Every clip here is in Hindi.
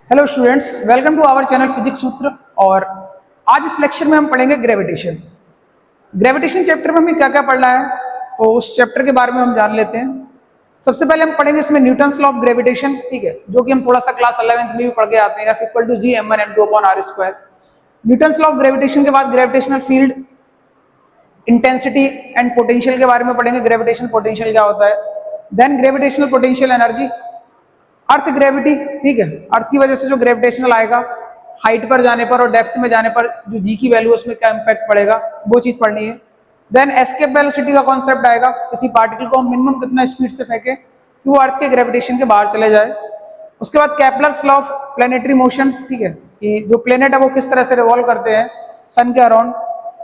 Hello students, welcome to our channel Physics Sutra. और आज इस लेक्चर में हम पढ़ेंगे ग्रेविटेशन। ग्रेविटेशन चैप्टर में हमें क्या क्या पढ़ना है तो उस चैप्टर के बारे में हम जान लेते हैं। सबसे पहले हम पढ़ेंगे इसमें न्यूटन्स लॉ ऑफ ग्रेविटेशन, ठीक है, जो कि हम थोड़ा सा क्लास 11th में भी पढ़ के आते हैं। F equal to G m1 m2 upon r square. Newton's law of gravitation के बाद gravitational field, intensity and potential के बारे में पढ़ेंगे। ग्रेविटेशनल पोटेंशियल क्या होता है, then gravitational potential energy, earth gravity, ठीक है, अर्थ की वजह से जो ग्रेविटेशनल आएगा, हाइट पर जाने पर और डेप्थ में जाने पर जो जी की वैल्यू उसमें क्या इंपैक्ट पड़ेगा, वो चीज पढ़नी है। देन एस्केप वेलोसिटी का कॉन्सेप्ट आएगा, किसी पार्टिकल को हम मिनिमम कितना स्पीड से फेंके कि वो अर्थ के ग्रेविटेशन के बाहर चले जाए। उसके बाद Kepler's law of planetary motion, ठीक है, कि जो प्लेनेट है वो किस तरह से रिवॉल्व करते हैं सन के अराउंड,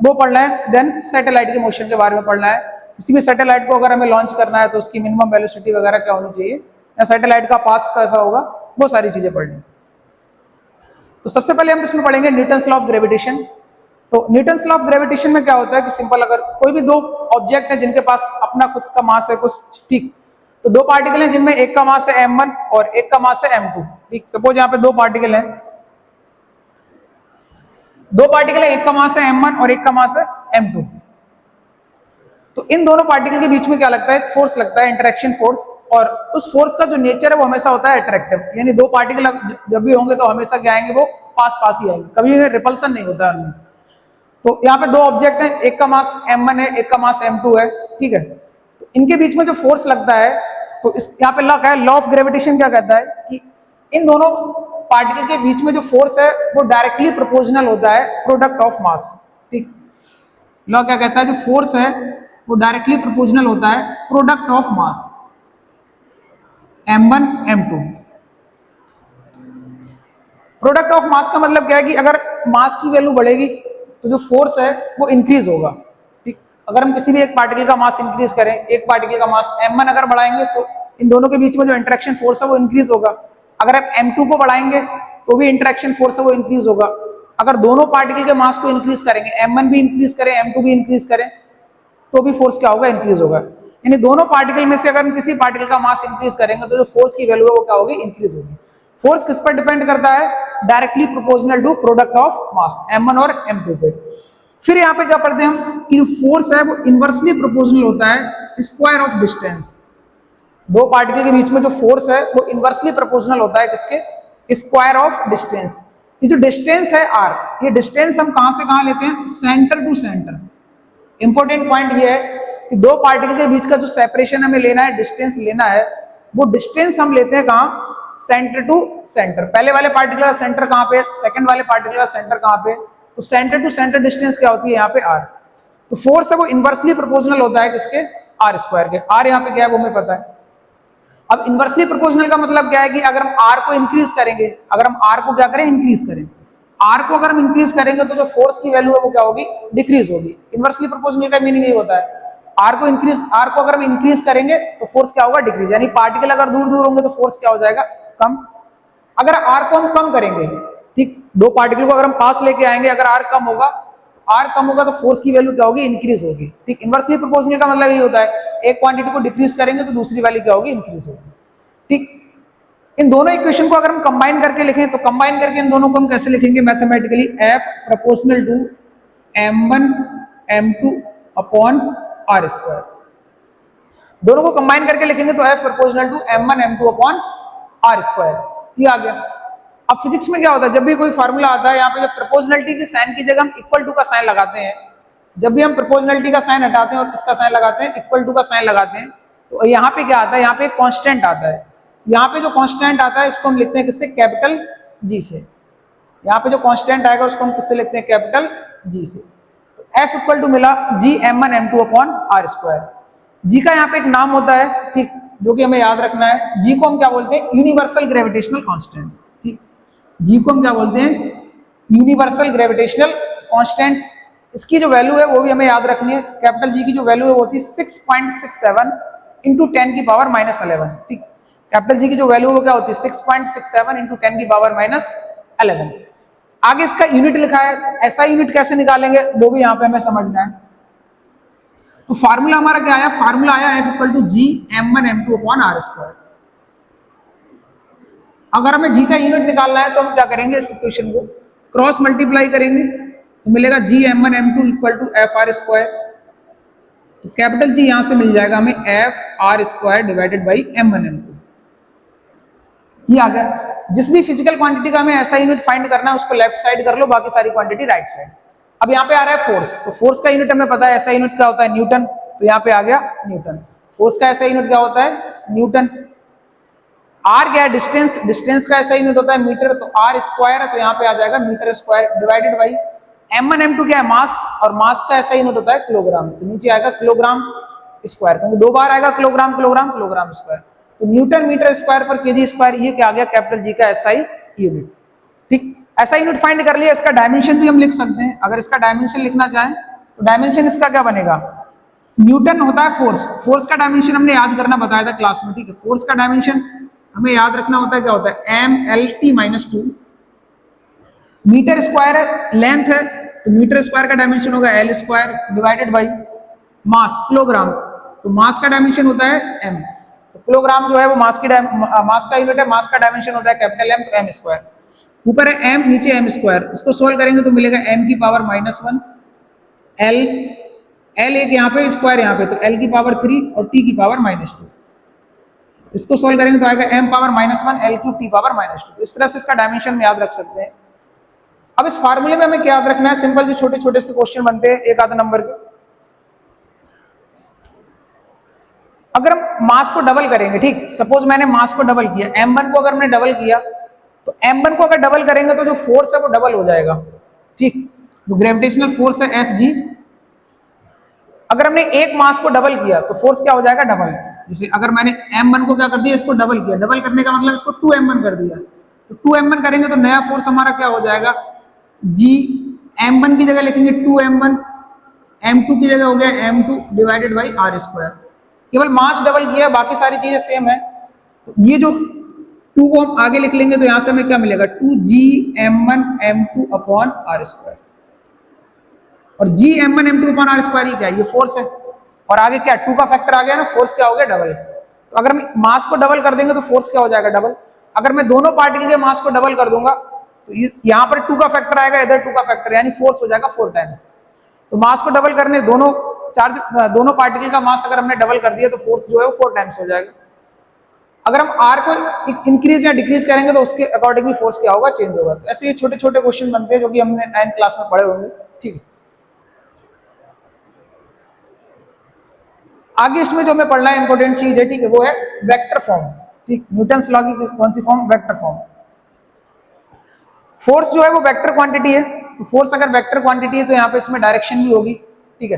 वो पढ़ना है। देन सैटेलाइट के मोशन के बारे में पढ़ना है। किसी भी सैटेलाइट को अगर हमें लॉन्च करना है तो उसकी मिनिमम वेलोसिटी वगैरह क्या होनी चाहिए, या सैटेलाइट का पाथ कैसा होगा, वो सारी चीजें पढ़नी। तो सबसे पहले हम इसमें पढ़ेंगे न्यूटन्स लॉ ऑफ ग्रेविटेशन। तो न्यूटन्स लॉ ऑफ ग्रेविटेशन में क्या होता है कि सिंपल, अगर कोई भी दो ऑब्जेक्ट है जिनके पास अपना खुद का मास है कुछ, ठीक, तो दो पार्टिकल हैं जिनमें एक का मास है m1 और एक का मास है m2, ठीक। सपोज यहाँ पे दो पार्टिकल हैं, एक का मास है m1 और एक का मास है m2। तो इन दोनों पार्टिकल के बीच में क्या लगता है, फोर्स लगता है, इंटरेक्शन फोर्स। और उस फोर्स का जो नेचर है वो हमेशा होता है अट्रैक्टिव, यानी दो पार्टिकल जब भी होंगे तो हमेशा क्या आएंगे, वो पास पास ही आएंगे, कभी रिपल्सन नहीं होता है उनमें। तो यहाँ पे दो ऑब्जेक्ट हैं, एक का मास m1 है, एक का मास m2 है, ठीक है। तो इनके बीच में जो फोर्स लगता है, तो इस यहाँ पे लॉ क्या है, लॉ ऑफ ग्रेविटेशन क्या कहता है कि इन दोनों पार्टिकल के बीच में जो फोर्स है वो डायरेक्टली प्रोपोर्शनल होता है प्रोडक्ट ऑफ मास, ठीक। लॉ क्या कहता है, जो फोर्स है वो डायरेक्टली प्रोपोर्शनल होता है product of mass m1 m2। Product of मास का मतलब क्या है कि अगर मास की वैल्यू बढ़ेगी तो जो फोर्स है वो इंक्रीज होगा, ठीक। अगर हम किसी भी एक पार्टिकल का मास इंक्रीज करें, एक पार्टिकल का मास m1 अगर बढ़ाएंगे तो इन दोनों के बीच में जो इंटरेक्शन फोर्स है वो इंक्रीज होगा। अगर आप m2 को बढ़ाएंगे तो भी इंटरेक्शन फोर्स है वो इंक्रीज होगा। अगर दोनों पार्टिकल के मास को इंक्रीज करेंगे, m1 भी इंक्रीज करें m2 भी इंक्रीज करें, तो भी फोर्स क्या होगा, इंक्रीज होगा। यानी दोनों पार्टिकल में से अगर हम किसी पार्टिकल का मास इंक्रीज करेंगे तो जो फोर्स की वैल्यू है वो क्या होगी, इंक्रीज होगी। फोर्स किस पर डिपेंड करता है, directly proportional to product of mass m1 और m2 पे। फिर यहाँ पे क्या पढ़ते हैं हम कि जो फोर्स है वो इनवर्सली प्रोपोर्शनल होता है स्क्वायर ऑफ डिस्टेंस। दो पार्टिकल के बीच में जो फोर्स है वो इनवर्सली प्रोपोर्शनल होता है किसके, स्क्वायर ऑफ डिस्टेंस। ये जो डिस्टेंस है r, ये डिस्टेंस हम कहां से कहां लेते हैं, centre to centre. Important point ये है कि दो पार्टिकल के बीच का जो सेपरेशन हमें लेना है, डिस्टेंस लेना है, वो डिस्टेंस हम लेते हैं कहां, सेंटर टू सेंटर। पहले वाले पार्टिकल का सेंटर कहां पे, सेकंड वाले पार्टिकल का सेंटर कहां पे, तो सेंटर टू सेंटर डिस्टेंस क्या होती है यहाँ पे r। तो फोर्स है वो इनवर्सली प्रोपोर्शनल होता है किसके, r स्क्वायर के। r यहाँ पे क्या है वो हमें पता है। अब इनवर्सली प्रोपोर्शनल का मतलब क्या है कि अगर हम r को इंक्रीज करेंगे, अगर हम r को क्या करें, इंक्रीज करें, r को अगर हम इंक्रीज करेंगे तो जो फोर्स की वैल्यू है वो क्या होगी, डिक्रीज होगी। इनवर्सली प्रोपोर्शनल का मीनिंग यही होता है, r को अगर हम इंक्रीज करेंगे तो फोर्स क्या होगा, डिक्रीज। यानी पार्टिकल अगर दूर दूर होंगे तो फोर्स क्या हो जाएगा, कम। अगर r को हम कम करेंगे, ठीक, दो पार्टिकल को अगर हम पास लेके आएंगे, अगर r कम होगा तो फोर्स की वैल्यू क्या होगी, इंक्रीज होगी, ठीक। इनवर्सली प्रोपोर्शनल का मतलब यही होता है, एक क्वांटिटी को डिक्रीज करेंगे तो दूसरी वाली क्या होगी, इंक्रीज होगी, ठीक। इन दोनों इक्वेशन को अगर हम कंबाइन करके लिखें तो कंबाइन करके इन दोनों को हम कैसे लिखेंगे mathematically, f proportional to m1 m2 upon r square. दोनों को कंबाइन करके लिखेंगे तो f proportional to m1 m2 upon r square, ये आ गया। अब फिजिक्स में क्या होता है, जब भी कोई फार्मूला आता है, यहाँ पे जब प्रोपोर्शनलिटी के साइन की जगह हम इक्वल टू का साइन लगाते हैं, जब भी हम प्रोपोर्शनलिटी का साइन हटाते हैं और इसका साइन लगाते हैं, इक्वल टू का साइन लगाते हैं, तो यहाँ पे क्या आता है, यहाँ पे कांस्टेंट आता है। यहाँ पे जो कांस्टेंट आता है इसको हम लिखते हैं किससे, कैपिटल जी से। यहाँ पे जो कांस्टेंट आएगा उसको हम किससे लिखते हैं, कैपिटल जी से। तो F इक्वल टू मिला G m1 m2 upon r square. G का यहाँ पे एक नाम होता है, ठीक, जो कि हमें याद रखना है। जी को हम क्या बोलते हैं, यूनिवर्सल ग्रेविटेशनल कांस्टेंट, ठीक। जी को हम क्या बोलते हैं, यूनिवर्सल ग्रेविटेशनल कांस्टेंट। इसकी जो वैल्यू है वो भी हमें याद रखनी है। कैपिटल जी की जो वैल्यू है वो होती है 6.67 इंटू 10 की पावर -11, ठीक। कैपिटल जी की जो वैल्यू है वो क्या होती है, 6.67 इंटू 10 की पावर -11। आगे इसका यूनिट लिखा है, ऐसा यूनिट कैसे निकालेंगे वो भी यहाँ पे हमें समझना है। तो फार्मूला हमारा क्या आया, फार्मूला आया F equal to G m1 m2 upon r square. अगर हमें जी का यूनिट निकालना है तो हम क्या करेंगे, इस इक्वेशन को क्रॉस मल्टीप्लाई करेंगे तो मिलेगा G M one M two equal to F R square. तो कैपिटल जी यहां से मिल जाएगा हमें F R square divided by M one M two. ये आ गया। जिस भी फिजिकल क्वांटिटी का हमें ऐसा यूनिट फाइंड करना है उसको लेफ्ट साइड कर लो, बाकी सारी क्वांटिटी राइट साइड। अब यहाँ पे आ रहा है फोर्स, तो फोर्स का यूनिट हमें पता है, ऐसा यूनिट क्या होता है, न्यूटन। तो यहाँ पे आ गया न्यूटन। फोर्स का ऐसा यूनिट क्या होता है, न्यूटन। आर क्या है, डिस्टेंस, डिस्टेंस का ऐसा यूनिट होता है मीटर, तो आर स्क्वायर है तो यहाँ पे आ जाएगा metre square divided by M one M two क्या है, मास, और मास का ऐसा यूनिट होता है किलोग्राम, तो नीचे आएगा किलोग्राम स्क्वायर, क्योंकि दो बार आएगा किलोग्राम किलोग्राम किलोग्राम स्क्वायर। तो न्यूटन मीटर स्क्वायर पर केजी स्क्वायर, ये क्या आ गया, कैपिटल जी का एसआई यूनिट। ठीक, ऐसा यूनिट फाइंड कर लिया। इसका डायमेंशन भी हम लिख सकते हैं, अगर इसका डायमेंशन लिखना चाहें तो डायमेंशन इसका क्या बनेगा, न्यूटन होता है फोर्स, फोर्स का डायमेंशन हमने याद करना बताया था क्लास में। ठीक है, फोर्स का डायमेंशन हमें याद रखना होता है, क्या होता है, M L T minus two. Metre square length है तो मीटर स्क्वायर का डायमेंशन होगा L square divided by mass, kilogram, तो मास का डायमेंशन होता है एम, तो किलोग्राम जो है वो मास का यूनिट है, मास का डायमेंशन होता है कैपिटल एम, तो एम स्क्वायर। ऊपर है एम, नीचे एम स्क्वायर, इसको सोल्व करेंगे तो मिलेगा एम की power minus one, L, L एक यहाँ पे स्क्वायर यहाँ पे, तो एल की पावर 3 और टी की पावर माइनस टू। इसको सोल्व करेंगे तो आएगा M power minus one, L cube T power minus two. इस तरह से इसका डायमेंशन में याद रख सकते हैं। अब इस फार्मूले में हमें क्या याद रखना है, सिंपल जो छोटे छोटे से क्वेश्चन बनते हैं एक आधा नंबर के। अगर हम मास को डबल करेंगे, ठीक, सपोज मैंने मास को डबल किया, m1 को अगर मैंने डबल किया तो m1 को अगर डबल करेंगे तो जो फोर्स है वो डबल हो जाएगा। ठीक, जो ग्रेविटेशनल फोर्स है Fg, अगर हमने एक मास को डबल किया तो फोर्स क्या हो जाएगा, डबल। जैसे अगर मैंने m1 को क्या कर दिया, इसको डबल किया, डबल करने का मतलब इसको 2m1 कर दिया, तो 2m1 करेंगे तो नया फोर्स हमारा क्या हो जाएगा, g, m1 की जगह लिखेंगे 2m1, m2 की जगह हो गया m2 divided by are square. केवल मास डबल किया, बाकी सारी चीजें सेम है। तो ये जो 2 को हम आगे लिख लेंगे तो यहां से हमें क्या मिलेगा, 2gm1 m2 upon r square, और gm1 m2 upon r square ही क्या है, ये फोर्स है, और आगे क्या 2 का फैक्टर आ गया ना, फोर्स क्या हो गया, डबल। तो अगर हम मास को डबल कर देंगे तो फोर्स क्या हो जाएगा, डबल। अगर मैं दोनों पार्टिकल के मास को डबल कर दूंगा तो यहाँ पर 2 का फैक्टर आएगा, इधर 2 का फैक्टर, यानी फोर्स हो जाएगा 4 टाइम्स। तो मास को डबल करने, दोनों पार्टिकल का मास अगर हमने डबल कर दिया तो फोर्स जो है वो 4 टाइम्स हो जाएगा। अगर हम आर को इंक्रीज या डिक्रीज करेंगे तो उसके अकॉर्डिंग भी फोर्स क्या होगा, चेंज होगा। तो ऐसे ये छोटे छोटे क्वेश्चन बनते हैं जो कि हमने 9th क्लास में पढ़े होंगे। ठीक है, आगे इसमें जो हमें पढ़ना है इंपॉर्टेंट चीज है, ठीक है, वो है वेक्टर फॉर्म। ठीक, न्यूटन्स लॉ की कौन सी फॉर्म, वेक्टर फॉर्म। फोर्स जो है वो वेक्टर क्वांटिटी है, तो फोर्स अगर वेक्टर क्वांटिटी है तो यहाँ पे इसमें डायरेक्शन भी होगी। ठीक है,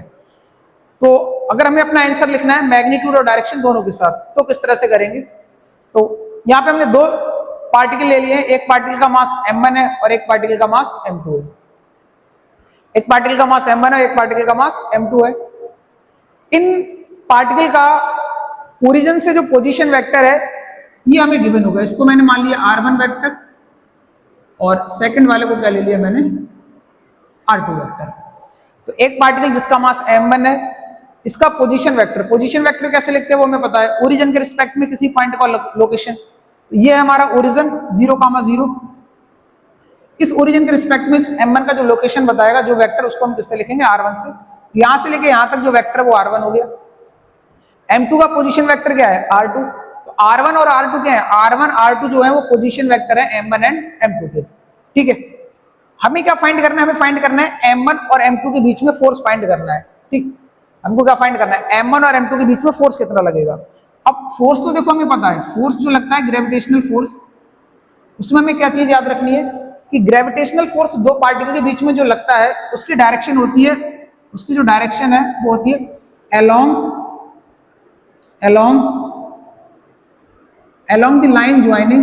तो अगर हमें अपना आंसर लिखना है मैग्नीट्यूड और डायरेक्शन दोनों के साथ, तो किस तरह से करेंगे, तो यहाँ पे हमने 2 पार्टिकल ले लिए हैं, एक पार्टिकल का मास m1 है और एक पार्टिकल का मास m2 है। एक पार्टिकल का मास m1 है, एक पार्टिकल का मास m2 है। इन पार्टिकल का ओरिजिन से जो पोजीशन वेक्टर है ये हमें गिवन होगा। इसको मैंने मान लिया r1 वेक्टर, और सेकंड वाले को क्या ले लिया मैंने, r2 वेक्टर। तो एक पार्टिकल जिसका मास m1 है, इसका पोजीशन वेक्टर कैसे लिखते हैं वो हमें पता है, ओरिजिन के रिस्पेक्ट में किसी पॉइंट का लोकेशन। तो ये है हमारा ओरिजिन 0,0। इस ओरिजिन के रिस्पेक्ट में m1 का जो लोकेशन बताएगा, जो वेक्टर, उसको हम किससे लिखेंगे, r1 से। यहां से लेके यहां तक जो वेक्टर है वो r1 हो गया। m2 का पोजीशन वेक्टर क्या है, r2। तो r1 और r2 क्या है, r1 r2 जो है वो पोजीशन वेक्टर है m1 एंड m2 के। ठीक है, हमें क्या फाइंड करना है, हमें फाइंड करना है m1 और m2 के बीच में फोर्स फाइंड करना है। ठीक, हमको क्या फाइंड करना है, m1 और m2 के बीच में फोर्स कितना लगेगा। अब फोर्स तो देखो हमें पता है, फोर्स जो लगता है ग्रेविटेशनल फोर्स, उसमें हमें क्या चीज याद रखनी है कि ग्रेविटेशनल फोर्स 2 पार्टिकल के बीच में जो लगता है उसकी डायरेक्शन होती है, उसकी जो डायरेक्शन है वो होती है along the line joining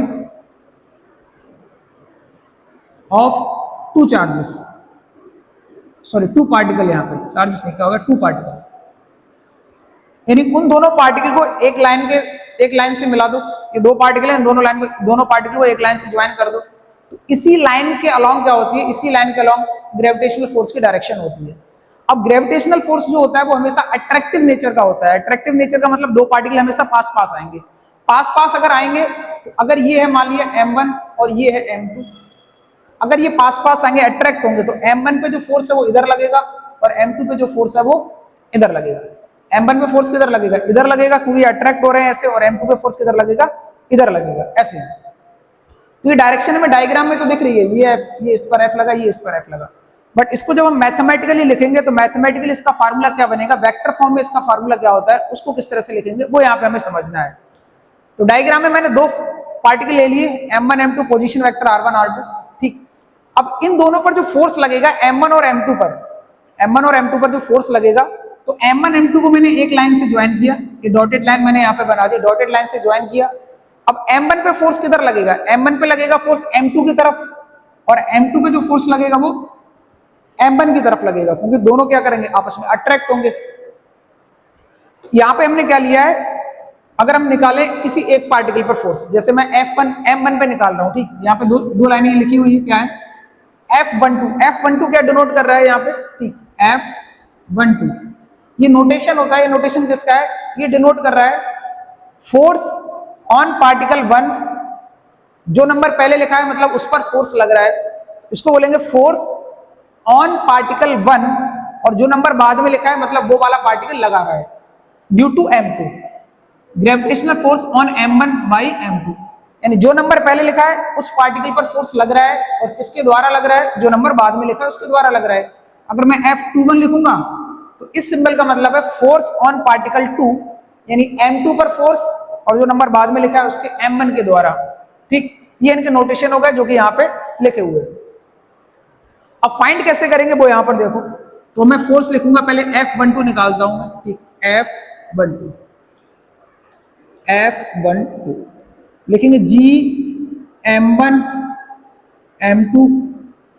of 2 charges, sorry 2 particle, यहाँ पे चार्जेस नहीं, क्या होगा, 2 पार्टिकल, यानी उन दोनों पार्टिकल को एक लाइन से मिला दो। ये 2 पार्टिकल हैं, दोनों पार्टिकल को एक लाइन से ज्वाइन कर दो, तो इसी लाइन के अलोंग क्या होती है, इसी लाइन के अलोंग ग्रेविटेशनल फोर्स की डायरेक्शन होती है। अब ग्रेविटेशनल फोर्स जो होता है वो हमेशा अट्रैक्टिव नेचर का होता है। अट्रैक्टिव नेचर का मतलब 2 पार्टिकल हमेशा पास पास आएंगे, पास पास अगर आएंगे तो अगर ये है मान लिया m1 और ये है m2, अगर ये पास पास आएंगे अट्रैक्ट होंगे तो m1 पे जो फोर्स है वो इधर लगेगा और m2 पे जो फोर्स है वो इधर लगेगा। m1 पे फोर्स किधर लगेगा, इधर लगेगा क्योंकि अट्रैक्ट हो रहे हैं ऐसे, और m2 पे फोर्स किधर लगेगा, इधर लगेगा ऐसे। तो ये डायरेक्शन में डायग्राम में तो दिख रही है, ये इस पर F लगा, ये इस पर F लगा, बट इसको जब हम मैथमेटिकली लिखेंगे तो मैथमेटिकली इसका फार्मूला क्या बनेगा, वेक्टर फॉर्म में इसका फार्मूला क्या होता है, उसको किस तरह से लिखेंगे वो यहाँ पे हमें समझना है। तो डायग्राम में मैंने दो पार्टिकल ले लिए, m1 m2 position vector r1 r2, ठीक। अब इन दोनों पर जो फोर्स लगेगा m1 और m2 पर, m1 और m2 पर जो फोर्स लगेगा, तो m1 m2 को मैंने एक लाइन से ज्वाइन किया, ये डॉटेड लाइन मैंने यहाँ पे बना दी, डॉटेड लाइन से ज्वाइन किया। अब m1 पे फोर्स किधर लगेगा, m1 पे लगेगा फोर्स m2 की तरफ, और m2 पे जो फोर्स लगेगा वो m1 की तरफ लगेगा, क्योंकि दोनों क्या करेंगे, आपस में अट्रैक्ट होंगे। यहां पे हमने क्या लिया है, अगर हम निकाले किसी एक पार्टिकल पर फोर्स, जैसे मैं F1 m1 पे निकाल रहा हूं, ठीक, यहाँ पे दो लाइनें लिखी हुई है, क्या है F12 क्या डिनोट कर रहा है यहाँ पे, ठीक, F12 ये नोटेशन होता है, ये नोटेशन किसका है, ये डिनोट कर रहा है फोर्स ऑन पार्टिकल 1, जो नंबर पहले लिखा है मतलब उस पर फोर्स लग रहा है, इसको बोलेंगे फोर्स ऑन पार्टिकल 1, और जो नंबर बाद में लिखा है मतलब वो वाला पार्टिकल लगा रहा है, due to m2, gravitational force on m1 by m2, यानी जो नंबर पहले लिखा है उस पार्टिकल पर फोर्स लग रहा है, और किसके द्वारा लग रहा है, जो नंबर बाद में लिखा है उसके द्वारा लग रहा है। अगर मैं F21 लिखूंगा तो इस सिंबल का मतलब है फोर्स ऑन पार्टिकल 2, यानी m2 पर फोर्स, और जो नंबर बाद में लिखा है उसके m1 के द्वारा, ठीक। ये इनके नोटेशन हो गए जो कि यहाँ पे लिखे हुए। अब फाइंड कैसे करेंगे वो यहाँ पर देखो, तो मैं फोर्स लिखूंगा, पहले F12 निकालता हूं, ठीक, F12 लिखेंगे G m1 m2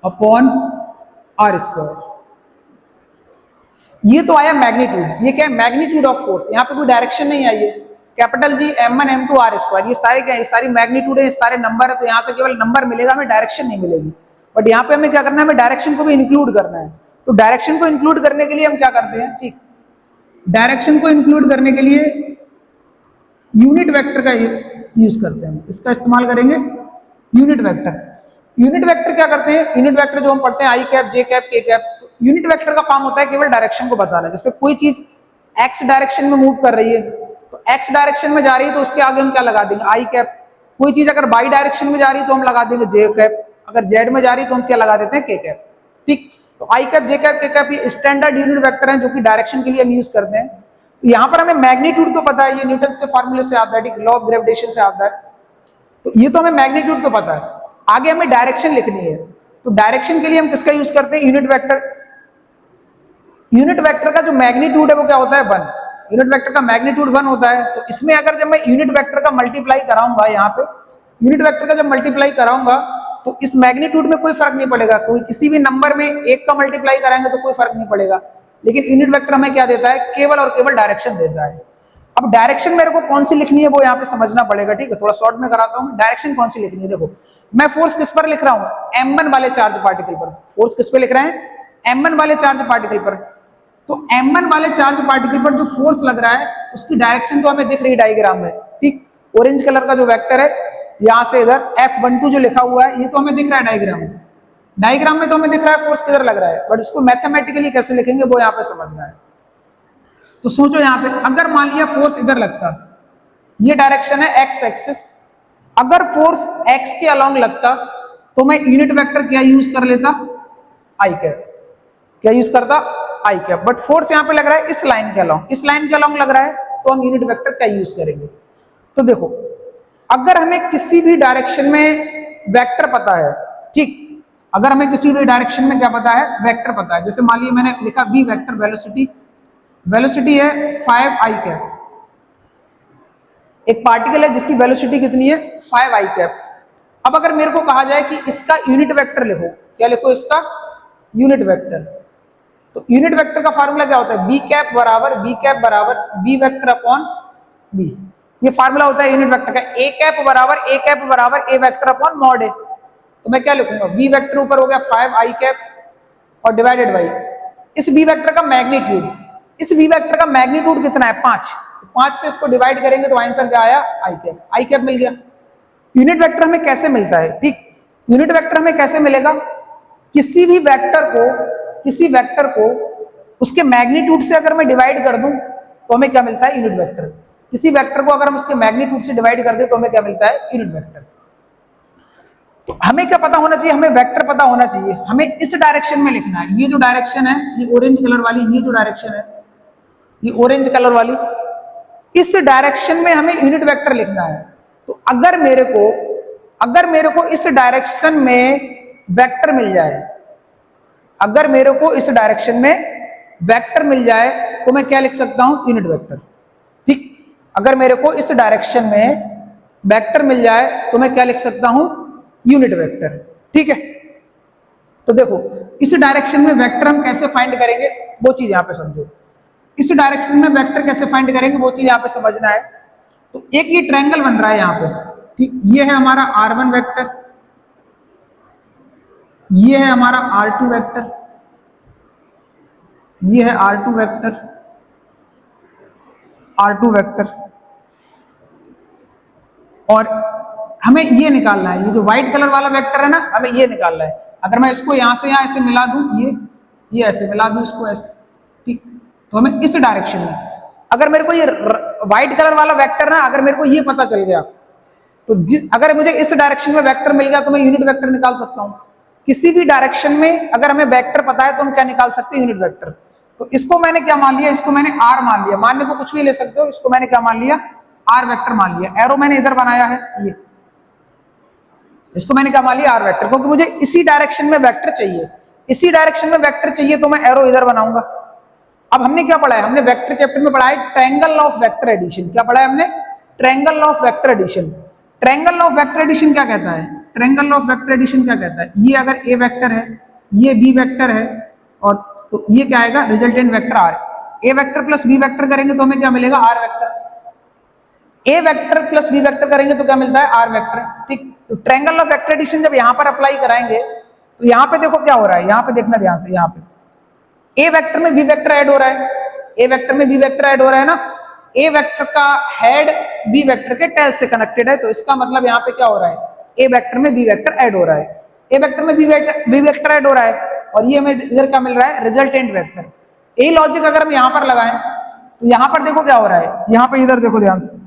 upon r square. ये तो आया मैग्नीट्यूड, ये क्या है, मैग्नीट्यूड ऑफ फोर्स, यहाँ पे कोई डायरेक्शन नहीं आई है, capital G m1 m2 r square, ये सारे क्या है, सारी मैग्नीट्यूड है, सारे नंबर है, तो यहाँ से केवल नंबर मिलेगा, हमें डायरेक्शन नहीं मिलेगी। बट यहाँ पे हमें क्या करना है, हमें डायरेक्शन को भी इंक्लूड करना है। तो डायरेक्शन को इंक्लूड करने के लिए हम क्या करते हैं, ठीक, डायरेक्शन को इंक्लूड करने के लिए यूनिट वेक्टर का यूज करते हैं, इसका इस्तेमाल करेंगे यूनिट वेक्टर। यूनिट वेक्टर क्या करते हैं, यूनिट वेक्टर जो हम पढ़ते हैं आई कैप, जे कैप, के कैप, यूनिट वेक्टर का काम होता है केवल डायरेक्शन को बताना। जैसे कोई चीज एक्स डायरेक्शन में मूव कर रही है तो एक्स डायरेक्शन में जा रही है तो उसके आगे हम क्या लगा देंगे, आई कैप। कोई चीज अगर बाई डायरेक्शन में जा रही है तो हम लगा देंगे जे कैप, अगर जेड में जा रही है तो हम क्या लगा देते हैं, के कैप, ठीक। तो आई कैप, जे कैप, के कैप ये स्टैंडर्ड यूनिट वेक्टर हैं जो कि डायरेक्शन के लिए हम यूज करते हैं। तो यहाँ पर हमें मैग्नीट्यूड तो पता है, ये न्यूटन के फॉर्मूले से आता है, ठीक, लॉ ऑफ ग्रेविटेशन से आता है, तो ये तो हमें मैग्नीट्यूड तो पता है। आगे हमें डायरेक्शन लिखनी है, तो डायरेक्शन के लिए हम किसका यूज करते हैं, यूनिट वेक्टर। यूनिट वेक्टर का जो मैग्नीट्यूड है वो क्या होता है, 1। यूनिट वेक्टर का मैग्नीट्यूड 1 होता है। तो इसमें अगर जब मैं यूनिट वेक्टर का मल्टीप्लाई कराऊंगा, यहाँ पे यूनिट वेक्टर का जब मल्टीप्लाई कराऊंगा तो इस मैग्नीट्यूड में कोई फर्क नहीं पड़ेगा, कोई किसी भी नंबर में एक का मल्टीप्लाई कराएंगे तो कोई फर्क नहीं पड़ेगा, लेकिन यूनिट वेक्टर हमें क्या देता है, केवल और केवल डायरेक्शन देता है। अब डायरेक्शन मेरे को कौन सी लिखनी है वो यहाँ पे समझना पड़ेगा, ठीक है, थोड़ा शॉर्ट में कराता हूँ। डायरेक्शन कौन सी लिखनी है, देखो मैं फोर्स किस पर लिख रहा हूँ, m1 वाले चार्ज पार्टिकल पर। फोर्स किस पे लिख रहे हैं, m1 वाले चार्ज पार्टिकल पर। तो m1 वाले चार्ज पार्टिकल पर जो फोर्स लग रहा है उसकी डायरेक्शन तो हमें दिख रही है डायग्राम में, ठीक। ऑरेंज कलर का जो वेक्टर है यहां से इधर F12 जो लिखा हुआ है ये तो हमें दिख रहा है डायग्राम में। डायग्राम में तो हमें दिख रहा है फोर्स किधर लग रहा है, बट इसको मैथमेटिकली कैसे लिखेंगे वो यहाँ पे समझना है। तो सोचो यहाँ पे अगर मान लिया फोर्स इधर लगता, ये डायरेक्शन है एक्स एक्सिस, अगर फोर्स एक्स के अलोंग लगता तो मैं यूनिट वेक्टर क्या यूज कर लेता, आई कैप। क्या यूज करता, आई कैप। बट फोर्स यहाँ पे लग रहा है इस लाइन के अलोंग, इस लाइन के अलोंग लग रहा है तो हम यूनिट वेक्टर क्या यूज करेंगे। तो देखो अगर हमें किसी भी डायरेक्शन में वेक्टर पता है, ठीक, अगर हमें किसी भी डायरेक्शन में क्या पता है, वेक्टर पता है। जैसे मान लीजिए मैंने लिखा v वेक्टर वेलोसिटी, वेलोसिटी है 5 आई कैप। एक पार्टिकल है जिसकी वेलोसिटी कितनी है, 5 आई कैप। अब अगर मेरे को कहा जाए कि इसका यूनिट वेक्टर लिखो, क्या लिखो, इसका यूनिट वेक्टर। तो यूनिट वेक्टर का फार्मूला क्या होता है, बी कैप बराबर बी वेक्टर अपॉन बी। ये फार्मूला होता है यूनिट वेक्टर का। ए कैप बराबर ए वेक्टर अपॉन मॉड ए। तो मैं क्या लिखूंगा, वी वेक्टर ऊपर हो गया 5 आई कैप और डिवाइडेड बाई इस वी वेक्टर का मैग्नीट्यूड। इस वी वेक्टर का मैग्नीट्यूड कितना है, 5। 5 से इसको डिवाइड करेंगे तो आंसर क्या आया, आई कैप। आई कैप मिल गया। यूनिट वेक्टर हमें कैसे मिलता है, ठीक, यूनिट वेक्टर हमें कैसे मिलेगा, किसी भी वेक्टर को उसके मैग्नीट्यूड से अगर मैं डिवाइड कर दूं तो हमें क्या मिलता है, यूनिट वेक्टर। किसी वेक्टर को अगर हम उसके मैग्नीट्यूड से डिवाइड कर दें तो हमें क्या मिलता है, यूनिट वेक्टर। तो हमें क्या पता होना चाहिए, हमें वेक्टर पता होना चाहिए, हमें इस डायरेक्शन में लिखना है। ये जो डायरेक्शन है, ये ऑरेंज कलर वाली, ये जो डायरेक्शन है, ये ऑरेंज कलर वाली, इस डायरेक्शन में हमें यूनिट वेक्टर लिखना है। तो अगर मेरे को इस डायरेक्शन में वेक्टर मिल जाए, अगर मेरे को इस डायरेक्शन में वेक्टर मिल जाए तो मैं क्या लिख सकता हूं, यूनिट वेक्टर, ठीक। अगर मेरे को इस डायरेक्शन में वेक्टर मिल जाए तो मैं क्या लिख सकता हूं, यूनिट वेक्टर, ठीक है। तो देखो इस डायरेक्शन में वेक्टर हम कैसे फाइंड करेंगे वो चीज यहां पे समझो। इस डायरेक्शन में वेक्टर कैसे फाइंड करेंगे वो चीज यहां पे समझना है। तो एक ये ट्रायंगल बन रहा है यहां पे, ठीक, ये है हमारा r1 वेक्टर, ये है हमारा r2 वेक्टर, ये है r2 वेक्टर, r2 वेक्टर, और हमें ये निकालना है, ये जो व्हाइट कलर वाला वेक्टर है ना, हमें ये निकालना है। अगर मैं इसको यहां से यहां ऐसे मिला दूं, ये ऐसे मिला दूं इसको ऐसे, ठीक, तो हमें इस डायरेक्शन में, अगर मेरे को ये व्हाइट कलर वाला वेक्टर ना, अगर मेरे को ये पता चल गया तो अगर मुझे इस डायरेक्शन में वेक्टर मिल गया तो मैं यूनिट वेक्टर निकाल सकता हूं। किसी भी डायरेक्शन में अगर हमें वेक्टर पता है तो हम क्या निकाल सकते हैं, यूनिट वेक्टर। तो इसको मैंने क्या मान लिया, इसको मैंने r मान लिया, मानने को कुछ भी ले सकते हो, इसको मैंने क्या मान लिया, r वेक्टर मान लिया। एरो मैंने इधर बनाया है, ये इसको मैंने क्या मान लिया, r वेक्टर, क्योंकि मुझे इसी डायरेक्शन में वेक्टर चाहिए, इसी डायरेक्शन में वेक्टर चाहिए तो मैं एरो इधर बनाऊंगा। अब हमने क्या पढ़ा है, हमने वेक्टर चैप्टर में पढ़ा है ट्रायंगल ऑफ वेक्टर एडिशन। क्या पढ़ा है हमने, triangle of vector addition. Triangle of vector addition क्या कहता है, ट्रायंगल ऑफ वेक्टर एडिशन क्या कहता है, ये अगर a वेक्टर है, ये b वेक्टर है, और तो ये क्या आएगा, resultant vector r। a vector plus b vector करेंगे तो हमें क्या मिलेगा, r vector. a vector plus b vector करेंगे तो क्या मिलता है, r वेक्टर, ठीक। तो ट्रायंगल ऑफ वेक्टर एडिशन जब यहां पर अप्लाई कराएंगे तो यहां पे देखो क्या हो रहा है, यहां पे देखना ध्यान से, यहां पे a वेक्टर में b वेक्टर ऐड हो रहा है, a वेक्टर में b वेक्टर ऐड हो रहा है ना, a वेक्टर का हेड b वेक्टर के टेल से कनेक्टेड है, तो इसका मतलब यहाँ पे क्या हो रहा है, a वेक्टर में b वेक्टर ऐड हो रहा है, a वेक्टर में b वेक्टर ऐड हो रहा है, और ये हमें इधर क्या मिल रहा है, रिजल्टेंट वेक्टर। ये लॉजिक अगर हम यहाँ पर लगाएं तो यहाँ पर देखो क्या हो रहा है, यहाँ पे इधर देखो ध्यान से,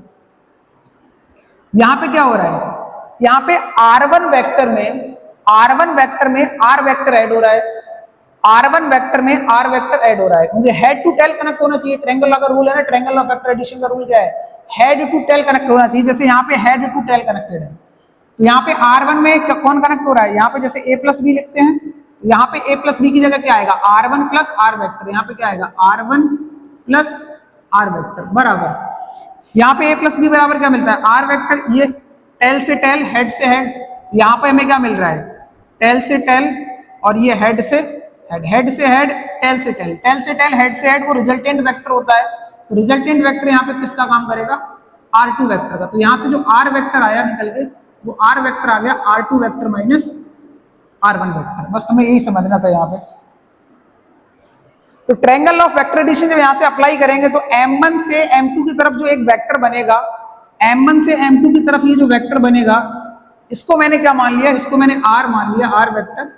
यहाँ पे क्या हो रहा है, यहाँ पे r1 वेक्टर में r वेक्टर ऐड हो रहा है, r1 वेक्टर में r वेक्टर ऐड हो रहा है, मुझे हेड टू टेल कनेक्ट होना चाहिए। ट्रायंगल का रूल है ना, ट्रायंगल ऑफ वेक्टर एडिशन का रूल क्या है, हेड टू टेल कनेक्ट होना चाहिए। जैसे यहाँ पे हेड टू टेल कनेक्टेड है, तो यहाँ पे r1 में कौन कनेक्ट हो रहा है, यहाँ पे जैसे a प्लस बी लिखते हैं, यहाँ पे a प्लस बी की जगह क्या आएगा, r1 प्लस r वेक्टर, यहाँ पे क्या आएगा, r1 प्लस r वेक्टर बराबर, यहाँ पे a प्लस बी बराबर क्या मिलता है, r वेक्टर, ये टेल से टेल, हेड से हेड, यहाँ पे हमें क्या मिल रहा है, टेल से टेल, और ये हेड से हेड, हेड से हेड, टेल से टेल, टेल से टेल, हेड से हेड, वो रिजल्टेंट वेक्टर होता है। तो रिजल्टेंट वेक्टर यहाँ पे किसका काम करेगा, r2 वेक्टर का। तो यहाँ से जो r वेक्टर आया निकल के, वो r वेक्टर आ गया r2 vector minus r1 vector. बस हमें यही समझना था यहाँ पे। तो ट्रायंगल ऑफ वेक्टर एडिशन जब यहाँ से अप्लाई करेंगे तो m1 से m2 की तरफ जो एक वेक्टर बनेगा, m1 से m2 की तरफ ये जो वेक्टर बनेगा, इसको मैंने क्या मान लिया, इसको मैंने r मान लिया, r वेक्टर।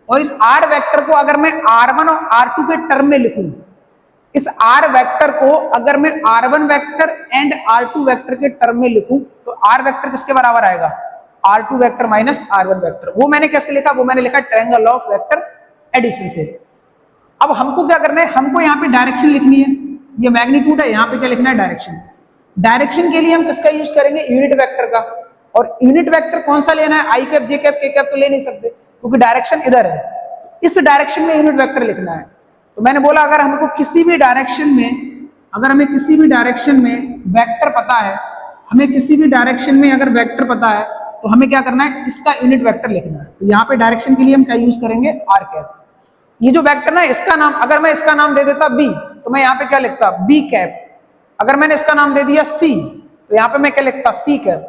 और इस r वेक्टर को अगर मैं r1 और r2 के टर्म में लिखूं, इस r वेक्टर को अगर मैं r1 vector and r2 vector के टर्म में लिखूं तो r वेक्टर किसके बराबर आएगा, r2 vector minus r1 vector. वो मैंने कैसे लिखा, वो मैंने लिखा ट्रायंगल ऑफ वेक्टर एडिशन से। अब हमको क्या करना है, हमको यहाँ पे डायरेक्शन लिखनी है, ये मैग्नीट्यूड है, यहाँ पे क्या लिखना है, डायरेक्शन। डायरेक्शन के लिए हम किसका यूज करेंगे, यूनिट वेक्टर का। और यूनिट वेक्टर कौन सा लेना है, आई कैप, जे कैप, के कैप तो ले नहीं सकते, क्योंकि डायरेक्शन इधर है। इस डायरेक्शन में यूनिट वेक्टर लिखना है। तो मैंने बोला अगर हमको किसी भी डायरेक्शन में, अगर हमें किसी भी डायरेक्शन में वेक्टर पता है, हमें किसी भी डायरेक्शन में अगर वेक्टर पता है तो हमें क्या करना है, इसका यूनिट वेक्टर लिखना है। तो यहाँ पे डायरेक्शन के लिए हम क्या यूज करेंगे, आर कैप। ये जो वेक्टर ना, इसका नाम, अगर मैं इसका नाम दे देता बी तो मैं यहाँ पे क्या लिखता, बी कैप। अगर मैंने इसका नाम दे दिया सी तो यहाँ पे मैं क्या लिखता, सी कैप।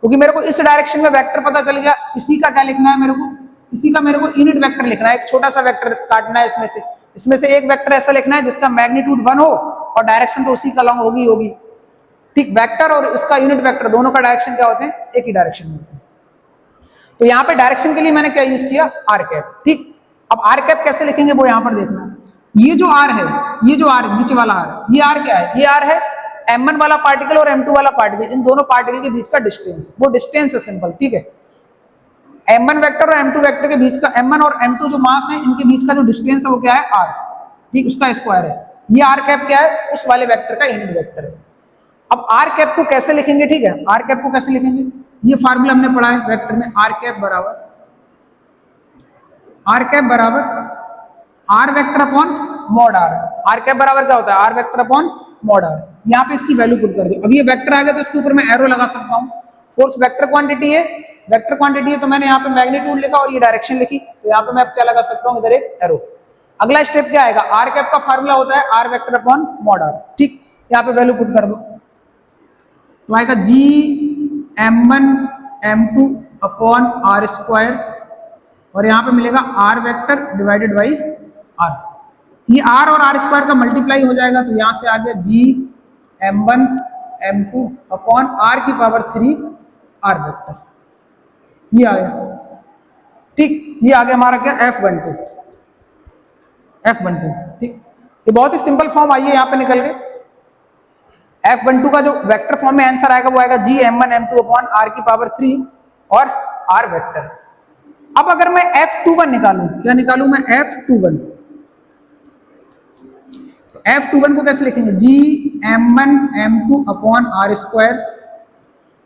क्योंकि मेरे को इस डायरेक्शन में वेक्टर पता चल गया, इसी का क्या लिखना है मेरे को, इसी का मेरे को यूनिट वेक्टर लिखना है। एक छोटा सा वेक्टर काटना है इसमें से एक वेक्टर ऐसा लिखना है जिसका मैग्नीट्यूड 1 हो और डायरेक्शन तो उसी का लॉन्ग होगी। ठीक, वेक्टर और इसका यूनिट वेक्टर दोनों का डायरेक्शन क्या होते हैं, एक ही डायरेक्शन में होते हैं। तो यहाँ पे डायरेक्शन के लिए मैंने क्या यूज किया, आर कैप। ठीक, अब आर कैप कैसे लिखेंगे वो यहाँ पर देखना। ये जो आर है, ये जो आर नीचे वाला आर, ये आर क्या है, ये आर है m1 वाला पार्टिकल और m2 वाला पार्टिकल, इन दोनों पार्टिकल के बीच का डिस्टेंस, वो डिस्टेंस है सिंपल। ठीक है, m1 वेक्टर और m2 वेक्टर के बीच का, m1 और m2 जो मास है इनके बीच का जो डिस्टेंस है वो क्या है, r। ठीक, उसका स्क्वायर है। ये r कैप क्या है, उस वाले वेक्टर का यूनिट वेक्टर है। अब r कैप को कैसे लिखेंगे, ठीक है, r कैप को कैसे लिखेंगे, ये फार्मूला हमने पढ़ा है वेक्टर में, r कैप बराबर r vector upon mod r। r cap बराबर क्या होता है, r vector upon mod r। यहाँ पे इसकी वैल्यू पुट कर दो। अब ये वेक्टर आ गया तो इसके ऊपर मैं एरो लगा सकता हूँ। फोर्स वेक्टर क्वांटिटी है, वेक्टर क्वांटिटी है, तो मैंने यहाँ पे मैग्नीट्यूड लिखा और ये डायरेक्शन लिखी, तो यहाँ पे मैं अब क्या लगा सकता हूँ, इधर एक एरो। अगला स्टेप क्या आएगा, r कैप का फार्मूला होता है r vector upon mod r। ठीक, यहाँ पे वैल्यू पुट कर दो तो आएगा g m1 m2 upon r square, और यहाँ पे मिलेगा r vector divided by r। ये r और r स्क्वायर का मल्टीप्लाई हो जाएगा, तो यहाँ से आ गया g m1 m2 upon r की पावर 3 r वेक्टर, ये आ गया। ठीक, ये आ गया हमारा क्या, F12। ठीक, ये बहुत ही सिंपल फॉर्म आई है यहाँ पे निकल के। F12 का जो वेक्टर फॉर्म में आंसर आएगा वो आएगा g m1 m2 upon r की पावर 3 और r वेक्टर। अब अगर मैं F21 निकालूं, क्या निकालूं मैं, F21, तो F21 को कैसे लिखेंगे, g m1 m2 upon r square,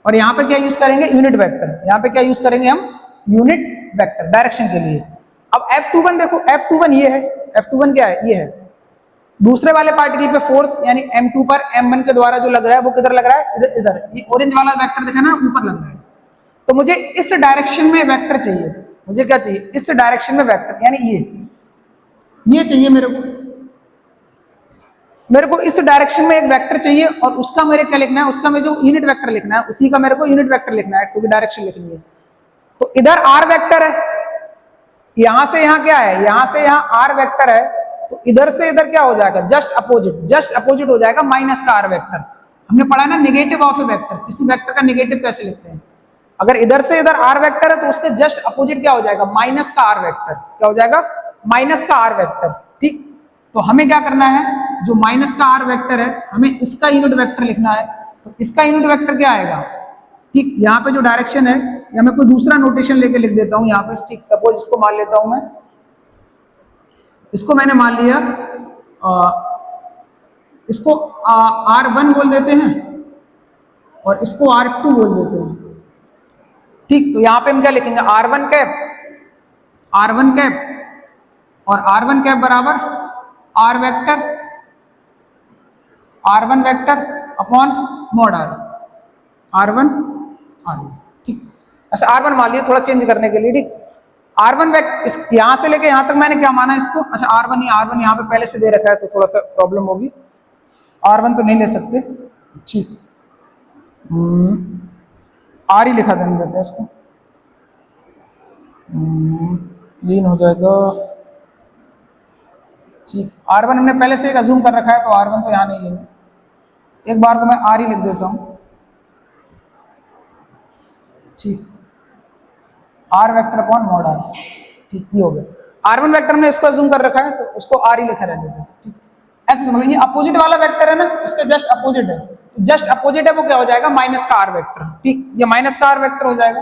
और यहाँ पे क्या यूज करेंगे, यूनिट वेक्टर। यहाँ पे क्या यूज करेंगे हम, यूनिट वेक्टर डायरेक्शन के लिए। अब F21 देखो, F21 ये है, F21 क्या है, ये है दूसरे वाले पार्टिकल पे फोर्स, यानी m2 पर m1 के द्वारा जो लग रहा है वो किधर लग रहा है, इधर इधर, ये ऑरेंज वाला वेक्टर देखा ना, ऊपर लग रहा है। तो मुझे इस डायरेक्शन में वेक्टर चाहिए, मुझे क्या चाहिए, इस डायरेक्शन में वेक्टर, यानी ये चाहिए मेरे को इस डायरेक्शन में एक वेक्टर चाहिए, और उसका मेरे क्या लिखना है, उसका मैं जो यूनिट वेक्टर लिखना है, उसी का मेरे को यूनिट वेक्टर लिखना है, क्योंकि डायरेक्शन लिखनी है। तो इधर r वेक्टर है, यहां से यहां क्या है, यहां से यहां r वेक्टर है, तो इधर से इधर क्या हो जाएगा, जस्ट अपोजिट हो जाएगा, माइनस का r वेक्टर। हमने पढ़ा ना निगेटिव ऑफ ए वेक्टर, किसी वेक्टर का निगेटिव कैसे लिखते हैं, अगर इधर से इधर r वेक्टर है तो उसके जस्ट अपोजिट क्या हो जाएगा, माइनस का r वेक्टर, क्या हो जाएगा, माइनस का r वेक्टर। ठीक, तो हमें क्या करना है, जो माइनस का r वेक्टर है हमें इसका यूनिट वेक्टर लिखना है, तो इसका यूनिट वेक्टर क्या आएगा। ठीक, यहाँ पे जो डायरेक्शन है, या मैं कोई दूसरा नोटेशन लेके लिख देता हूँ यहाँ पे। ठीक, सपोज इसको मान लेता हूं मैं, इसको मैंने मान लिया, इसको r1 बोल देते हैं और इसको r2 बोल देते हैं। ठीक, तो यहाँ पे हम क्या लिखेंगे, r1 कैप और r1 कैप बराबर r vector, r1 vector upon mod r1 r1। ठीक, अच्छा r1 मान लिया थोड़ा चेंज करने के लिए। ठीक, r1 वेक्टर यहां से लेके यहां तक मैंने क्या माना इसको, अच्छा r1 यहाँ पे पहले से दे रखा है तो थोड़ा सा प्रॉब्लम होगी, r1 तो नहीं ले सकते। ठीक, r ही लिखा देते हैं इसको, क्लीन हो जाएगा। ठीक, r1 हमने पहले से एक अज्यूम कर रखा है, तो r1 तो यहाँ नहीं लेंगे, एक बार तो मैं r ही लिख देता हूँ। ठीक, r vector upon mod r। ठीक, ये हो गया, r1 वेक्टर ने इसको अज्यूम कर रखा है तो उसको r ही लिखा रहने देते हैं। ठीक, ऐसे समझ, ये अपोजिट वाला वेक्टर है ना, उसके जस्ट अपोजिट है, तो जस्ट अपोजिट है वो क्या हो जाएगा, माइनस का r वेक्टर। ठीक, ये माइनस का r वेक्टर हो जाएगा।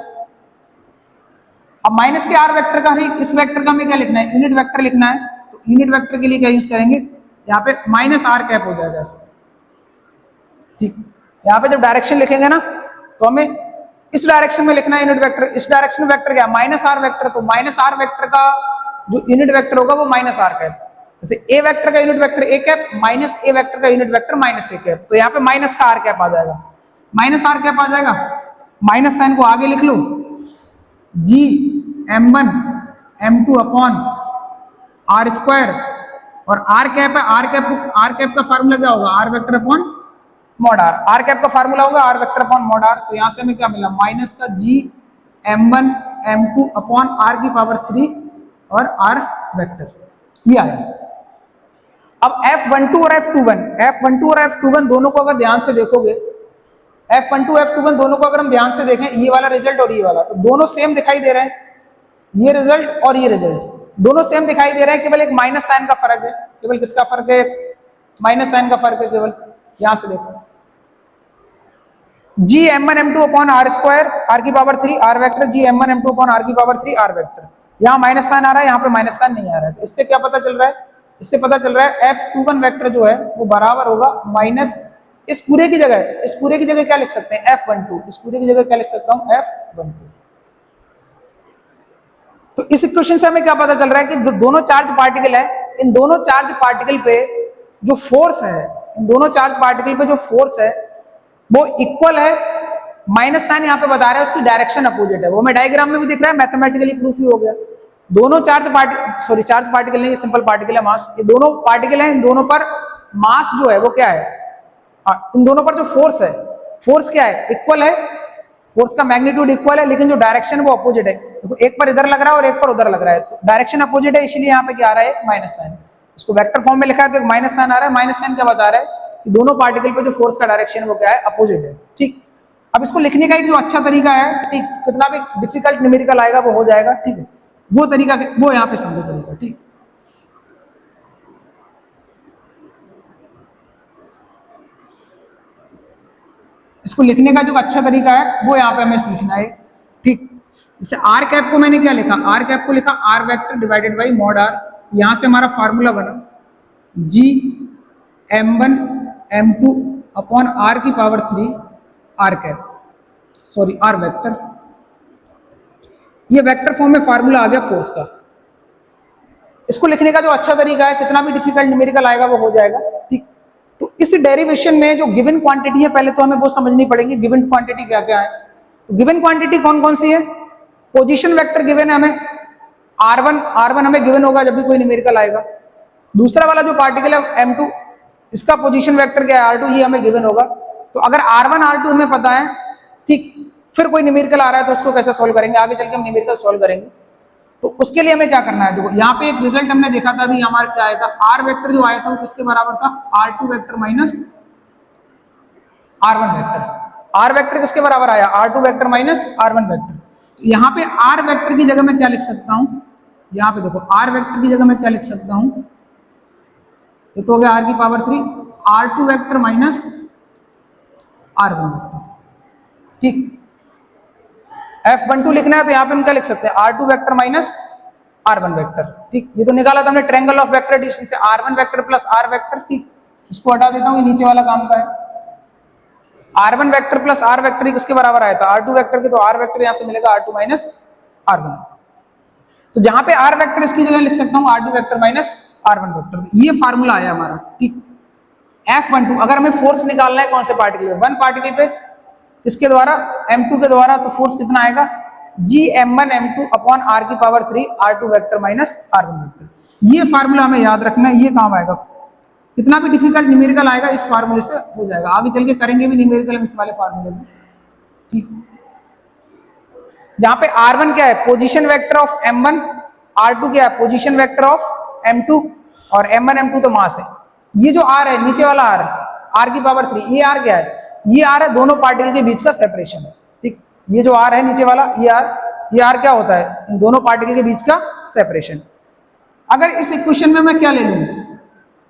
अब माइनस के r वेक्टर का ही इस वेक्टर का हमें क्या लिखना है, यूनिट वेक्टर लिखना है, तो यूनिट वेक्टर के लिए क्या यूज करेंगे, यहाँ पे माइनस r कैप हो जाएगा ऐसे। ठीक, यहाँ पे जब डायरेक्शन लिखेंगे ना तो हमें इस डायरेक्शन में लिखना है यूनिट वेक्टर, इस डायरेक्शन में वेक्टर क्या, माइनस r वेक्टर, तो माइनस r वेक्टर का जो यूनिट वेक्टर होगा वो माइनस r कैप। जैसे a वेक्टर का unit vector a cap, minus a vector का unit vector minus a cap, तो यहाँ पे माइनस का r कैप आ जाएगा, माइनस r कैप आ जाएगा। माइनस साइन को आगे लिख लो, g m1 m2 upon r square, और r कैप है, r कैप का फार्मूला क्या होगा, r vector upon mod r cap का फार्मूला होगा r vector upon mod r। तो यहाँ से हमें क्या मिला, माइनस का g m1 m2 upon r की पावर 3 और r वेक्टर, ये आया। अब F12 और F21 दोनों को अगर ध्यान से देखोगे, F12 F21 दोनों को अगर हम ध्यान से देखें, ये वाला रिजल्ट और ये वाला, तो दोनों सेम दिखाई दे रहे हैं, ये रिजल्ट और ये रिजल्ट दोनों सेम दिखाई दे रहे हैं, केवल एक माइनस साइन का फर्क है। केवल किसका फर्क है? माइनस साइन का फर्क है केवल। यहां से देखो G m1 m2 upon r square r की power 3 r vector, G m1 m2 upon are की पावर 3 आर वेक्टर। यहाँ माइनस साइन आ रहा है, यहाँ पे माइनस साइन नहीं आ रहा है, तो इससे क्या पता चल रहा है? इससे पता चल रहा है F21 वेक्टर जो है वो बराबर होगा माइनस, इस पूरे की जगह क्या लिख सकते हैं? F12। इस पूरे की जगह क्या लिख सकता हूं? F12। तो इस इक्वेशन से हमें क्या पता चल रहा है कि जो दोनों चार्ज पार्टिकल है, इन दोनों चार्ज पार्टिकल पे जो फोर्स है, इन दोनों चार्ज पार्टिकल पे जो फोर्स है वो इक्वल है। माइनस साइन यहाँ पे बता रहा है, उसकी डायरेक्शन अपोजिट है, वो हमें डायग्राम में भी दिख रहा है, मैथमेटिकली प्रूफ ही हो गया। दोनों चार्ज पार्टिकल नहीं, सिंपल पार्टिकल है मास, ये दोनों पार्टिकल है, इन दोनों पर मास जो है वो क्या है? इन दोनों पर जो फोर्स है, फोर्स क्या है? इक्वल है, फोर्स का मैग्नीट्यूड इक्वल है, लेकिन जो डायरेक्शन वो अपोजिट है। देखो एक पर इधर लग रहा है और एक पर उधर लग रहा है, तो डायरेक्शन अपोजिट है, इसलिए यहाँ पे क्या आ रहा है? Minus sign. इसको वेक्टर फॉर्म में लिखा है तो एक माइनस साइन आ रहा है। माइनस साइन क्या बता रहा है? कि दोनों पार्टिकल पे जो फोर्स का डायरेक्शन वो क्या है? अपोजिट है। ठीक, अब इसको लिखने का एक जो अच्छा तरीका है, ठीक, कितना भी डिफिकल्ट न्यूमेरिकल आएगा वो हो जाएगा, ठीक है, वो तरीका वो यहाँ पे समझो तरीका। ठीक, इसको लिखने का जो अच्छा तरीका है वो यहाँ पे हमें सीखना है। ठीक, जैसे आर कैप को मैंने क्या लिखा? आर कैप को लिखा R vector divided by mod R. यहां से हमारा फॉर्मूला बना G m1 m2 upon are की power 3 R cap, sorry R vector. ये वेक्टर फॉर्म में फार्मूला आ गया फोर्स का। इसको लिखने का जो अच्छा तरीका है, कितना भी डिफिकल्ट न्यूमेरिकल आएगा वो हो जाएगा। ठीक, तो इस डेरिवेशन में जो गिवन क्वांटिटी है, पहले तो हमें वो समझनी पड़ेगी गिवन क्वांटिटी क्या क्या है। तो गिवन क्वांटिटी कौन कौन सी है? पोजीशन वेक्टर गिवन है हमें, R1 हमें गिवन होगा जब भी कोई न्यूमेरिकल आएगा। दूसरा वाला जो पार्टिकल है M2, इसका पोजीशन वेक्टर क्या है? R2, ये हमें गिवन होगा। तो अगर R1 R2 हमें पता है, ठीक, फिर कोई न्यूमेरिकल आ रहा है तो उसको कैसे सोल्व करेंगे? आगे चल के हम न्यूमेरिकल सोल्व करेंगे। तो उसके लिए हमें क्या करना है? देखो यहाँ पे एक रिजल्ट हमने देखा था, अभी हमारा क्या आया था? आर वेक्टर जो आया था वो किसके बराबर था? R2 vector minus R1 vector. R vector किसके बराबर आया? R2 vector minus R1 vector. तो यहाँ पे आर वेक्टर की जगह मैं क्या लिख सकता हूँ? यहाँ पे देखो आर वेक्टर की जगह मैं क्या लिख सकता हूँ? ये तो हो गया आर की power 3 R2 vector minus R1 vector. ठीक, F12 लिखना है तो यहाँ पे हम क्या लिख सकते हैं? R2 vector minus R1 vector. ठीक, ये तो निकाला था हमने ट्रायंगल ऑफ वेक्टर एडिशन से, R1 vector plus R vector. ठीक, इसको हटा देता हूँ, ये नीचे वाला काम का है। R1 vector plus R vector ही किसके बराबर आया था? R2 वेक्टर के, तो R वेक्टर यहाँ से मिलेगा R2 माइनस R1। तो जहां पे R वेक्टर इसकी जगह लिख सकता हूँ R2 vector minus R1 vector. ये फार्मूला आया हमारा। ठीक, F12 अगर हमें फोर्स निकालना है कौन से पार्टिकल पे? वन पार्टिकल पे, इसके द्वारा M2 के द्वारा, तो फोर्स कितना आएगा? जी m1 m2 अपॉन आर की power 3 R2 vector minus R1 vector. ये फार्मूला हमें याद रखना है, ये काम आएगा। कितना भी डिफिकल्ट न्यूमेरिकल आएगा इस फार्मूले से हो जाएगा। आगे चल के करेंगे भी न्यूमेरिकल हम इस वाले फार्मूले में। ठीक, जहां पे R1 क्या है? Position vector of M1, R2 क्या है? पोजीशन वेक्टर ऑफ M2, और M1 M2 तो मास है। ये जो R है, नीचे वाला R, R की पावर 3, ये R क्या है? ये R है दोनों पार्टिकल के बीच का सेपरेशन। ठीक, ये जो R है नीचे वाला, ये R क्या होता है? इन दोनों पार्टिकल के बीच का सेपरेशन। अगर इस इक्वेशन में मैं क्या ले लूं?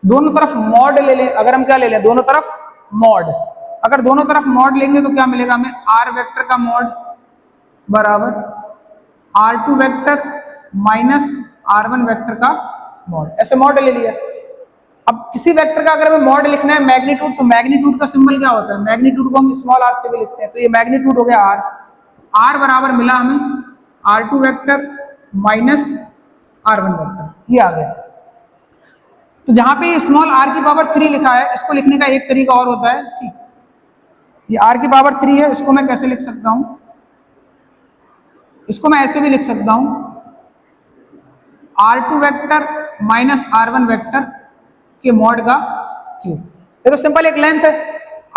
दोनों तरफ मॉड ले लें। अगर हम क्या ले लें? दोनों तरफ मॉड। अगर दोनों तरफ मॉड लेंगे तो क्या मिलेगा हमें? R वेक्टर का मॉड बराबर R2 vector minus R1 vector का मॉड। ऐसे मॉड ले लिया। अब किसी वेक्टर का अगर हमें मॉड लिखना है मैग्नीट्यूड, तो मैग्नीट्यूड का सिंबल क्या होता है? मैग्नीट्यूड को हम स्मॉल r से भी लिखते हैं, तो ये मैग्नीट्यूड हो गया R बराबर मिला हमें R2 vector minus R1 vector, ये आ गया। तो जहां पे स्मॉल r की पावर 3 लिखा है, इसको लिखने का एक तरीका और होता है। ठीक, ये r की पावर 3 है, इसको मैं कैसे लिख सकता हूं? इसको मैं ऐसे भी लिख सकता हूं R2 vector minus R1 vector के मॉड का क्यूब। ये तो सिंपल एक लेंथ है।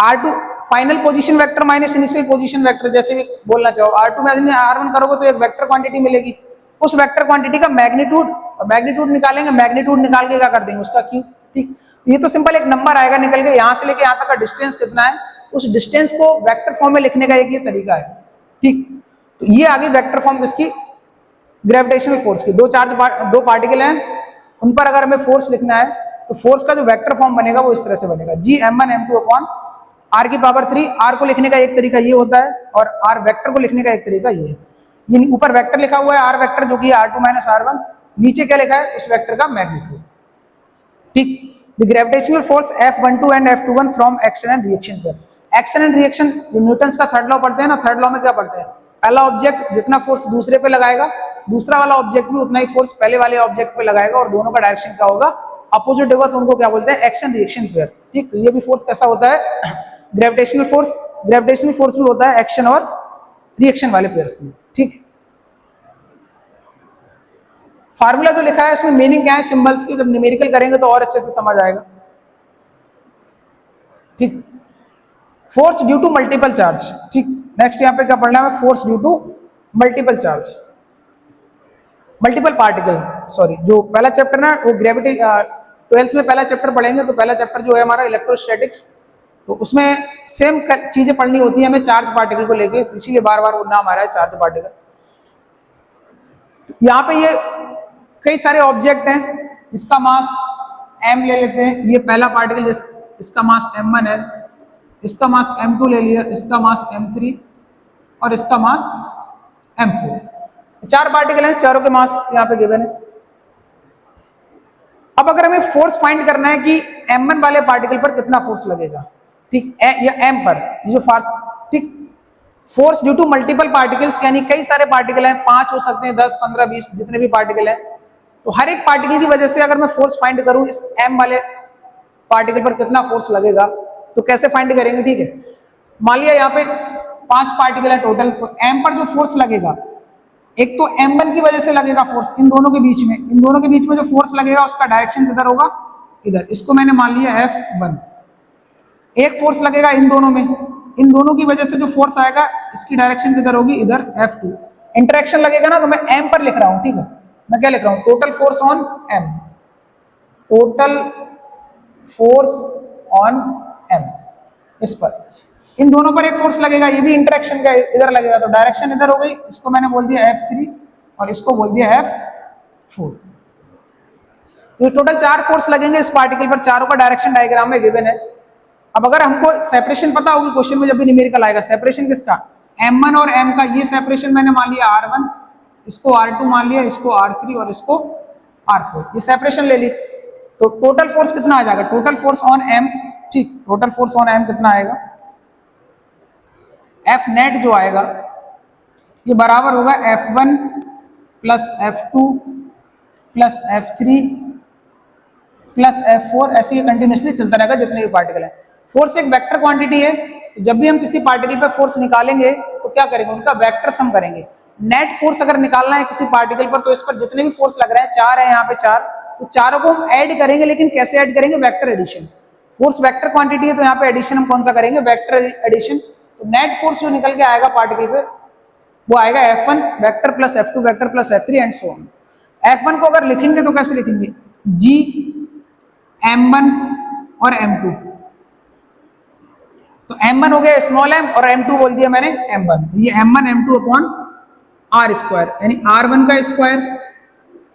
R2 final position vector minus initial position vector, जैसे भी बोलना चाहो। R2 में R1 करोगे तो एक वेक्टर क्वांटिटी मिलेगी, उस वेक्टर क्वांटिटी का मैग्नीट्यूड, और मैग्नीट्यूड निकालेंगे, मैग्नीट्यूड निकाल के क्या कर देंगे? उसका क्यूब। ठीक, ये तो सिंपल एक नंबर आएगा निकल के, यहां से लेके यहां तक का डिस्टेंस कितना है उस डिस्टेंस को वेक्टर फॉर्म में लिखने का एक ये तरीका है, ठीक। तो ये आ गई वेक्टर फॉर्म किसकी, ग्रेविटेशनल फोर्स की। दो पार्टिकल हैं, उन पर अगर हमें फोर्स लिखना है तो फोर्स का जो वेक्टर फॉर्म बनेगा वो इस तरह से बनेगा, Gm1m2 अपॉन r की पावर 3। r को लिखने का एक तरीका ये होता है और r वेक्टर को लिखने का एक तरीका ये है। ये ऊपर वेक्टर लिखा हुआ है r वेक्टर जो कि r2 माइनस r1, नीचे क्या लिखा है उस वेक्टर का मैग्नीट्यूड, ठीक। The gravitational force F12 and F21 from action and reaction pair. Action and reaction जो न्यूटन्स का थर्ड लॉ पढ़ते हैं ना, थर्ड लॉ में क्या पढ़ते हैं, पहला ऑब्जेक्ट जितना फोर्स दूसरे पे लगाएगा, दूसरा वाला ऑब्जेक्ट भी उतना ही फोर्स पहले वाले ऑब्जेक्ट पे लगाएगा और दोनों का डायरेक्शन क्या होगा, अपोजिट होगा, तो उनको क्या बोलते हैं, एक्शन रिएक्शन पेयर, ठीक। तो ये भी फोर्स कैसा होता है, ग्रेविटेशनल फोर्स। ग्रेविटेशनल फोर्स भी होता है एक्शन और रिएक्शन वाले पेयर्स में, ठीक। फार्मूला जो लिखा है उसमें मीनिंग क्या है सिंबल्स की, जब न्यूमेरिकल करेंगे तो और अच्छे से समझ आएगा, ठीक। Force due to multiple charge, ठीक। नेक्स्ट यहाँ पे क्या पढ़ना है, force due to multiple charge, multiple particle, sorry. जो पहला चैप्टर ना वो ग्रेविटी 12th में पहला चैप्टर पढ़ेंगे, तो पहला चैप्टर जो है हमारा इलेक्ट्रोस्टैटिक्स, तो उसमें सेम चीजें पढ़नी होती है हमें चार्ज पार्टिकल को लेके, तो इसीलिए बार बार वो नाम आ रहा है चार्ज पार्टिकल। यहाँ पे ये कई सारे ऑब्जेक्ट हैं, इसका मास m ले लेते हैं, ये पहला पार्टिकल इसका मास m1 है, इसका मास m2 ले लिया, इसका मास m3 और इसका मास m4। चार पार्टिकल हैं, चारों के मास यहाँ पे गिवन है। अब अगर हमें फोर्स फाइंड करना है कि m1 वाले पार्टिकल पर कितना फोर्स लगेगा, ठीक, या m पर, ये जो फोर्स, ठीक। Force due to multiple particles यानी कई सारे पार्टिकल हैं, 5 हो सकते हैं, 10, 15, 20 जितने भी पार्टिकल हैं, तो हर एक पार्टिकल की वजह से अगर मैं फोर्स फाइंड करूं इस m वाले पार्टिकल पर कितना फोर्स लगेगा, तो कैसे फाइंड करेंगे, ठीक है। मान लिया यहाँ पे 5 पार्टिकल है टोटल, तो m पर जो फोर्स लगेगा, एक तो m1 की वजह से लगेगा फोर्स इन दोनों के बीच में, इन दोनों के बीच में जो फोर्स लगेगा उसका डायरेक्शन किधर होगा, इधर, इसको मैंने मान लिया F1। एक फोर्स लगेगा इन दोनों में, इन दोनों की वजह से जो फोर्स आएगा इसकी डायरेक्शन किधर होगी, इधर F2। इंटरेक्शन लगेगा ना, तो मैं m पर लिख रहा हूं, ठीक है। मैं क्या लिख रहा हूं, total force on m, total force on m, इस पर इन दोनों पर एक फोर्स लगेगा, ये भी इंटरेक्शन का इधर लगेगा, तो डायरेक्शन इधर हो गई, इसको मैंने बोल दिया F3 और इसको बोल दिया F4। तो टोटल 4 फोर्स लगेंगे इस पार्टिकल पर, चारों का डायरेक्शन डायग्राम में गिवन है। अब अगर हमको सेपरेशन पता होगी क्वेश्चन में जब भी न्यूमेरिकल आएगा, सेपरेशन किसका, m1 और m का, ये सेपरेशन मैंने मान लिया R1, इसको R2 मान लिया, इसको R3 और इसको R4, ये सेपरेशन ले ली, तो टोटल फोर्स कितना आ जाएगा, टोटल फोर्स ऑन m, ठीक, टोटल फोर्स ऑन m कितना आएगा, F नेट जो आएगा ये बराबर होगा F1 plus F2 plus F3 plus F4, ऐसे ये कंटिन्यूसली चलता रहेगा जितने भी पार्टिकल हैं। फोर्स एक वेक्टर क्वांटिटी है, तो जब भी हम किसी पार्टिकल पर फोर्स निकालेंगे तो क्या करेंगे, उनका वेक्टर सम करेंगे। नेट फोर्स अगर निकालना है किसी पार्टिकल पर, तो इस पर जितने भी फोर्स लग रहे हैं, 4 है यहाँ पे 4, तो चारों को हम ऐड करेंगे, लेकिन कैसे ऐड करेंगे, vector addition. Force vector quantity है तो यहाँ पे एडिशन हम कौन सा करेंगे, वेक्टर एडिशन। तो नेट फोर्स जो निकल के आएगा पार्टिकल पे वो आएगा F1 vector plus F2 vector plus F3 and so on. F1 को अगर लिखेंगे तो कैसे लिखेंगे, G M1 और M2, तो M1 हो गया स्मॉल m और M2 बोल दिया मैंने M1, ये M1 M2 upon R square यानी R1 का स्क्वायर,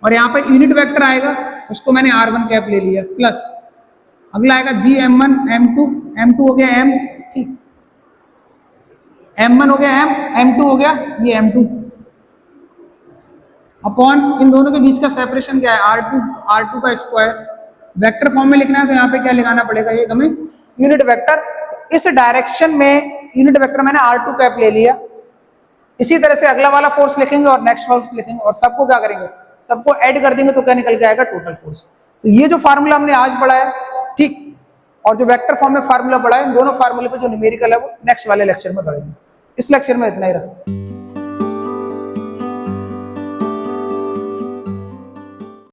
और यहाँ पे यूनिट वेक्टर आएगा उसको मैंने R1 कैप ले लिया, प्लस अगला आएगा G M1 M2, M2 हो गया M, ठीक, M1 हो गया M, M2 हो गया ये M2, अपॉन इन दोनों के बीच का सेपरेशन क्या है, R2 का स्क्वायर। वेक्टर फॉर्म में लिखना है तो यहाँ पे क्या लगाना पड़ेगा, ये हमें यूनिट वेक्टर। इस डायरेक्शन में यूनिट वेक्टर मैंने R2 कैप ले लिया। इसी तरह से अगला वाला फोर्स लिखेंगे और नेक्स्ट फोर्स लिखेंगे और सबको क्या करेंगे, सबको ऐड कर देंगे तो क्या निकल के आएगा, टोटल फोर्स। तो ये जो फार्मूला हमने आज पढ़ा है, ठीक, और जो वेक्टर फॉर्म में फार्मूला पढ़ा है, दोनों फार्मूले पे जो न्यूमेरिकल है वो नेक्स्ट वाले लेक्चर में करेंगे। इस लेक्चर में इतना ही रखो।